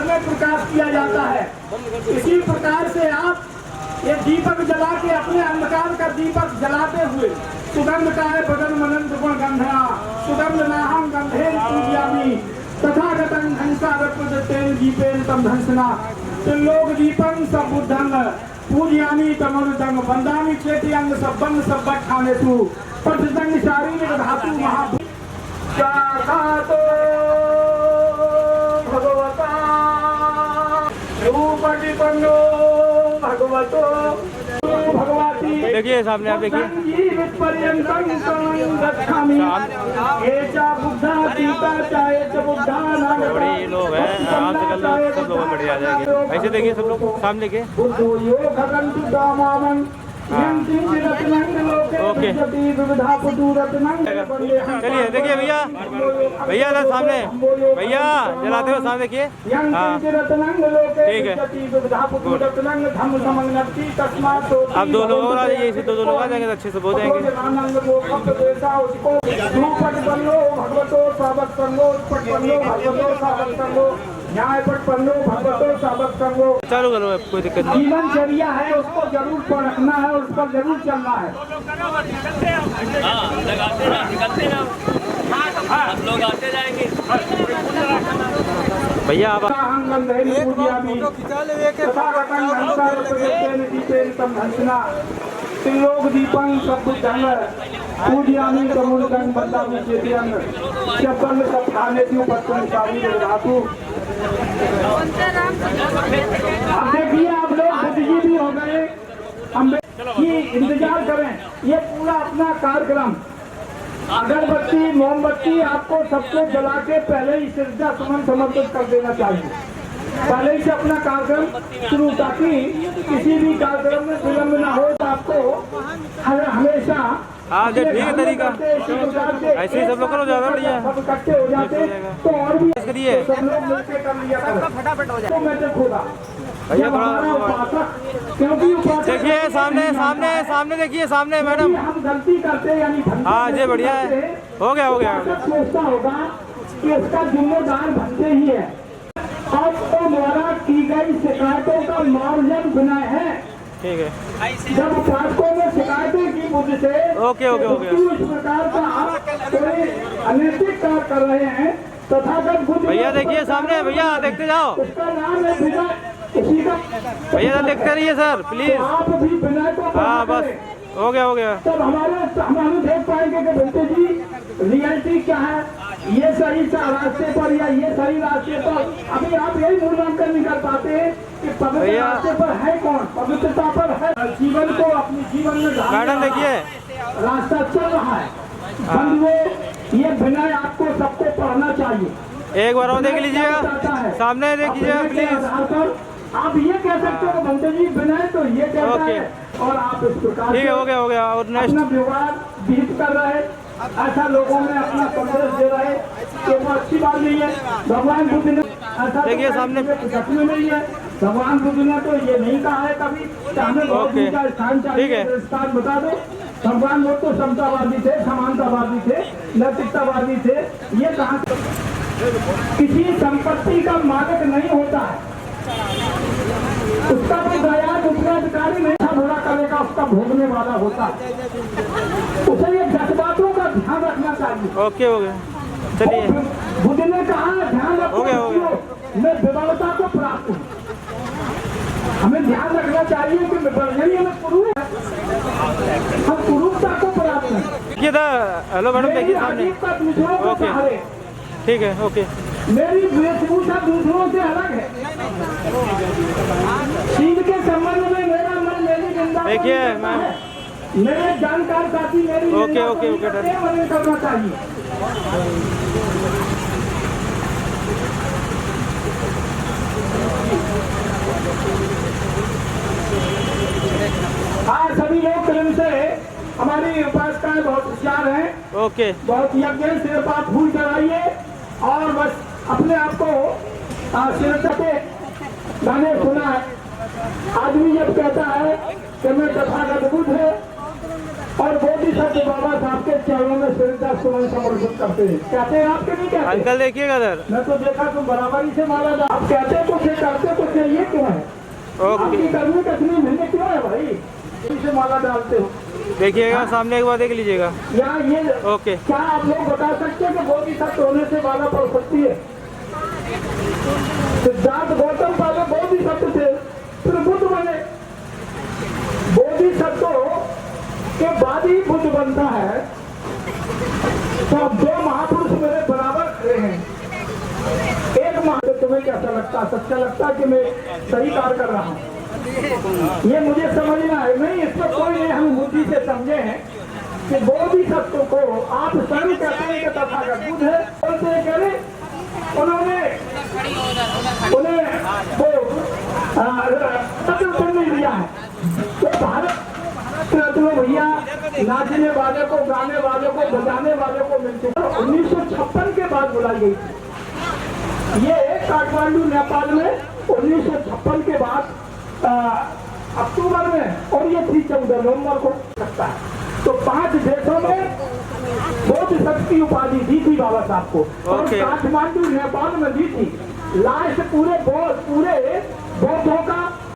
घर में प्रकाश किया जाता है। इसी प्रकार से आप ये दीपक जला के अपने अंधकार का दीपक जलाते हुए सुगंध का है बदन मनन गुण गंधा सुगंध नाहम गंधे पूज्यामि तथागतं हंसावत्तेन दीपेन तम धंसना लोक दीपं सब बुद्धं पूज्यामि तमरुदं वंदामि चेत्यंग सबंग सबट खाने तू प्रतिदंग शारीरिक धातु महाभूत सातो भगवता रूपटिपन्नो भगवतो भगवती। देखिए सामने आप देखिए बड़ी लोग हैं, आराम से कल सब लोग बढ़िया आ जाएंगे। ऐसे देखिए सब लोग सामने के ओके। चलिए देखिए भैया भैया ना सामने भैया जलाते हो सामने देखिए। हाँ ठीक है अब दो लोग और आ जाइए, इसे दो लोग आ जाएंगे तो अच्छे से हो जाएंगे। चालू करो कोई दिक्कत नहीं। जीवनचर्या है उसको जरूर परखना है और उस पर जरूर चलना है। लोग आते जाएंगे भैया आप लोक दीपं सब बुद्धंग पूज्यामि तमोदं वंदामि चेत्यंग चपल सब खाने की उपस्थित शारीरिक धातु। अब देखिए आप लोग बुद्धिजीवी हो गए, हम कि इंतजार करें ये पूरा अपना कार्यक्रम अगरबत्ती मोमबत्ती आपको सबको जला के पहले ही श्रद्धा सुमन समर्पित कर देना चाहिए, पहले ही से अपना कार्यक्रम शुरू, ताकि किसी भी कार्यक्रम में विलम्ब न हो। तो आपको हमेशा हाँ ठीक है तरीका ऐसे ही सब लोग करो, ज्यादा बढ़िया सब इकट्ठे हो जाते तो और भी करिए सब लोग मिलकर कर लिया फटाफट हो जाए। तो मैं खुदा भैया थोड़ा क्योंकि देखिए सामने सामने सामने देखिए सामने मैडम। हम गलती करते यानी हाँ जी बढ़िया है, हो गया हो गया। सोचता होगा कि इसका जिम्मेदार बनते ही है। अब तो द्वारा की गई शिकायतों का मार्जन बिना है। ठीक है जब पाठकों में शिकायतें की मुझ से ओके ओके ओके। इस प्रकार का आप कोई अनैतिक कार्य कर रहे हैं तथागत बुद्ध भैया देखिए सामने भैया देखते जाओ। उसका नाम है बिना किसी का। भैया देखते रहिए सर प्लीज। आप भी बिना को हाँ बस हो गया हो गया। तब हमारे देख पाएंगे कि बेटे जी रियलिटी क्या है, ये सही रास्ते पर या ये सही रास्ते पर। अभी आप यही मूल्यांकन नहीं कर पाते कि पवित्र रास्ते पर है कौन, पवित्रता पर है। जीवन को अपने जीवन में मैडम देखिए रास्ता चल रहा है बंधुओं, ये विनय आपको सबको पढ़ना चाहिए। एक बार और देख लीजिएगा सामने देख लीजिएगा प्लीज। आप ये कह सकते हो बंटे जी विनय तो ये कहता है और आप इस प्रकार ठीक है हो गया और नेक्स्ट अपना व्यवहार विहित कर रहे, ऐसा लोगों में अपना संदेश दे रहे, तो वो अच्छी बात नहीं है। भगवान बुद्ध ने ऐसा देखिए सामने में नहीं है। भगवान बुद्ध ने तो ये नहीं कहा है कभी हमें गौतम का स्थान चाहिए, स्थान बता दो। भगवान लोग तो समतावादी थे, समानतावादी थे, नैतिकतावादी थे। ये कहा किसी संपत्ति का मालिक नहीं होता है, उसका कोई दयालु उत्तराधिकारी नहीं था, बुरा करेगा उसका भोगने वाला होता है। उसे ये 10 बातों का ध्यान रखना चाहिए। ओके हो गया चलिए। बुद्ध ने कहा ध्यान रखो हो गया मैं विवरता को प्राप्त हूँ। हमें ध्यान रखना चाहिए कि हमें कुरूप है, हम कुरूपता को प्राप्त हैं। देखिए हेलो मैडम देखिए सामने ओके ठीक है ओके। मेरी वेशभूषा दूसरों से अलग है, शील के संबंध में मेरा मन मेरी निंदा देखिए मैम मेरे जानकार साथी मेरी ओके ओके ओके करना चाहिए। हाँ सभी लोग प्रेम से हमारी उपासकाएं बहुत होशियार हैं। ओके बहुत यज्ञ सिर पर फूल चढ़ाइए और बस अपने आप को सिरता के गाने सुना है। आदमी जब कहता है कि मैं तथागत बुद्ध है और बोधिसत्व बाबा साहब के चरणों में श्रद्धा सुमन समर्पित करते हैं। कहते हैं आपके नहीं कहते? अंकल देखिएगा इधर। मैं तो देखा तुम बराबरी से माला डाल, आप कहते कुछ है करते कुछ है, ये क्यों है? ओके आपकी करनी कितनी महंगे क्यों है भाई? इसे माला डालते हो। देखिएगा सामने एक बार देख लीजिएगा। यहाँ ये ओके। क्या आप लोग बता सकते हैं कि बोधिसत्व होने से माला पड़ सकती है? सिद्धार्थ गौतम पहले बोधिसत्व थे, फिर बुद्ध बने। बोधिसत्व के बाद ही बुद्ध बनता है। तो अब दो महापुरुष मेरे बराबर खड़े हैं। एक महापुरुष, तुम्हें कैसा लगता? सच्चा लगता कि मैं सही कार्य कर रहा हूँ? ये मुझे समझना है। नहीं, इसमें कोई नहीं, हम बुद्धि से समझे हैं कि बोधिसत्व को आप स्वयं कहते हैं कि तथागत बुद्ध है, बोलते हैं करें उन्हें वो तत्व नहीं दिया है। तो भारत रत्न भैया नाचने वाले को, गाने वाले को, बजाने वाले को मिलते 1956 के बाद बुलाई गई थी। ये काठमांडू नेपाल में 1956 के बाद अक्टूबर में, और ये थी 14 नवंबर को सकता है। तो 5 देशों में बोधिसत्व की उपाधि दी थी बाबा साहब को, और काठमांडू नेपाल में दी थी। लास्ट पूरे बौद्धों का